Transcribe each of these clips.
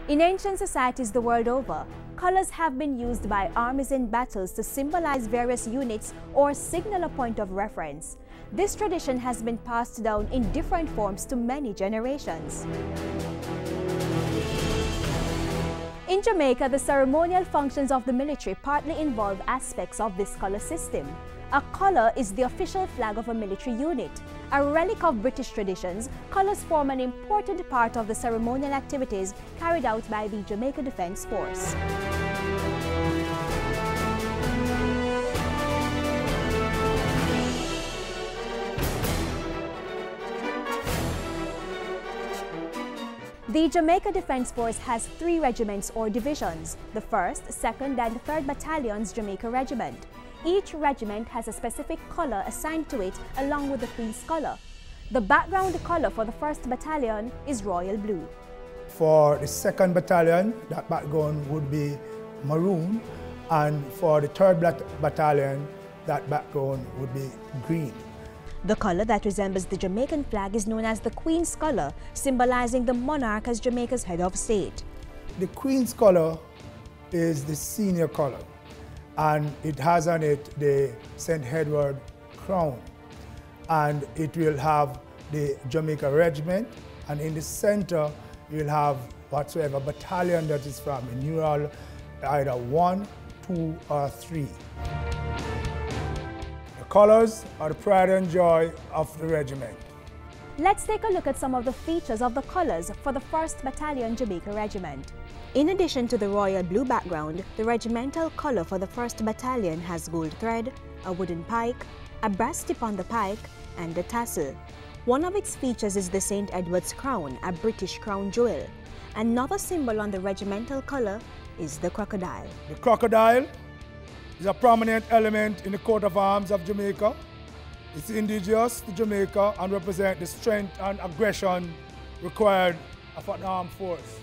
In ancient societies the world over, colors have been used by armies in battles to symbolize various units or signal a point of reference. This tradition has been passed down in different forms to many generations. In Jamaica, the ceremonial functions of the military partly involve aspects of this color system. A colour is the official flag of a military unit. A relic of British traditions, colours form an important part of the ceremonial activities carried out by the Jamaica Defence Force. The Jamaica Defence Force has 3 regiments or divisions: the 1st, 2nd and 3rd Battalion's Jamaica Regiment. Each regiment has a specific colour assigned to it along with the Queen's colour. The background colour for the 1st Battalion is royal blue. For the 2nd Battalion, that background would be maroon, and for the 3rd Battalion, that background would be green. The colour that resembles the Jamaican flag is known as the Queen's colour, symbolising the monarch as Jamaica's head of state. The Queen's colour is the senior colour, and it has on it the St. Edward crown, and it will have the Jamaica Regiment, and in the centre you'll have whatsoever battalion that is from, a numeral either 1, 2 or 3. The colours are the pride and joy of the regiment. Let's take a look at some of the features of the colours for the 1st Battalion Jamaica Regiment. In addition to the royal blue background, the regimental colour for the 1st Battalion has gold thread, a wooden pike, a brass tip on the pike, and a tassel. One of its features is the St. Edward's crown, a British crown jewel. Another symbol on the regimental colour is the crocodile. The crocodile is a prominent element in the coat of arms of Jamaica. It's indigenous to Jamaica and represents the strength and aggression required of an armed force.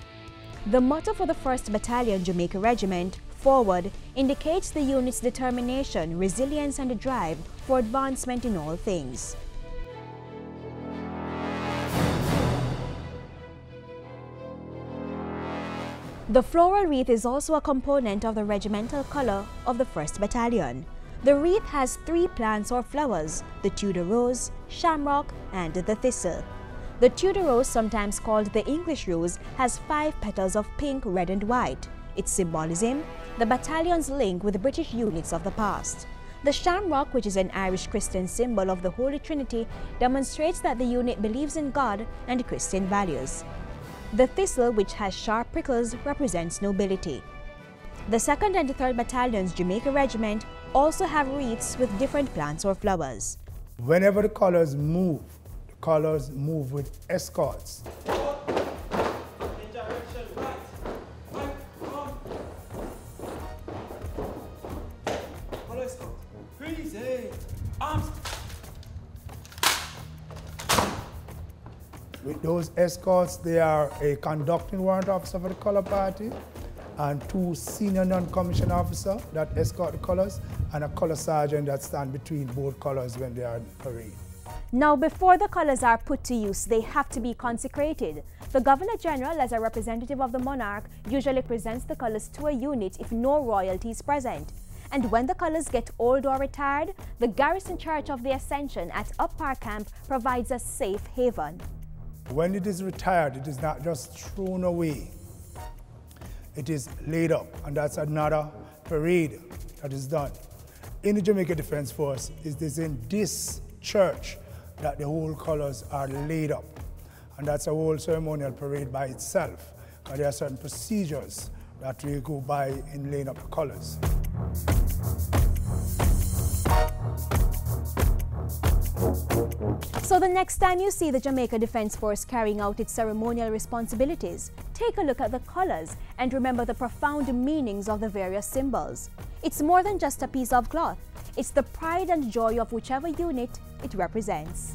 The motto for the 1st Battalion Jamaica Regiment, Forward, indicates the unit's determination, resilience and drive for advancement in all things. The floral wreath is also a component of the regimental colour of the 1st Battalion. The wreath has 3 plants or flowers: the Tudor rose, shamrock and the thistle. The Tudor rose, sometimes called the English rose, has 5 petals of pink, red and white. Its symbolism: the battalion's link with the British units of the past. The shamrock, which is an Irish Christian symbol of the Holy Trinity, demonstrates that the unit believes in God and Christian values. The thistle, which has sharp prickles, represents nobility. The 2nd and 3rd Battalions Jamaica Regiment also have wreaths with different plants or flowers. Whenever the colours move with escorts. With those escorts, they are a conducting warrant officer for the colour party, and 2 senior non-commissioned officers that escort the colours, and a colour sergeant that stands between both colours when they are in parade. Now, before the colours are put to use, they have to be consecrated. The Governor-General, as a representative of the monarch, usually presents the colours to a unit if no royalty is present. And when the colours get old or retired, the Garrison Church of the Ascension at Up Park Camp provides a safe haven. When it is retired, it is not just thrown away. It is laid up, and that's another parade that is done. In the Jamaica Defence Force, it is in this church that the whole colours are laid up. And that's a whole ceremonial parade by itself, because there are certain procedures that we go by in laying up the colours. So the next time you see the Jamaica Defence Force carrying out its ceremonial responsibilities, take a look at the colours and remember the profound meanings of the various symbols. It's more than just a piece of cloth. It's the pride and joy of whichever unit it represents.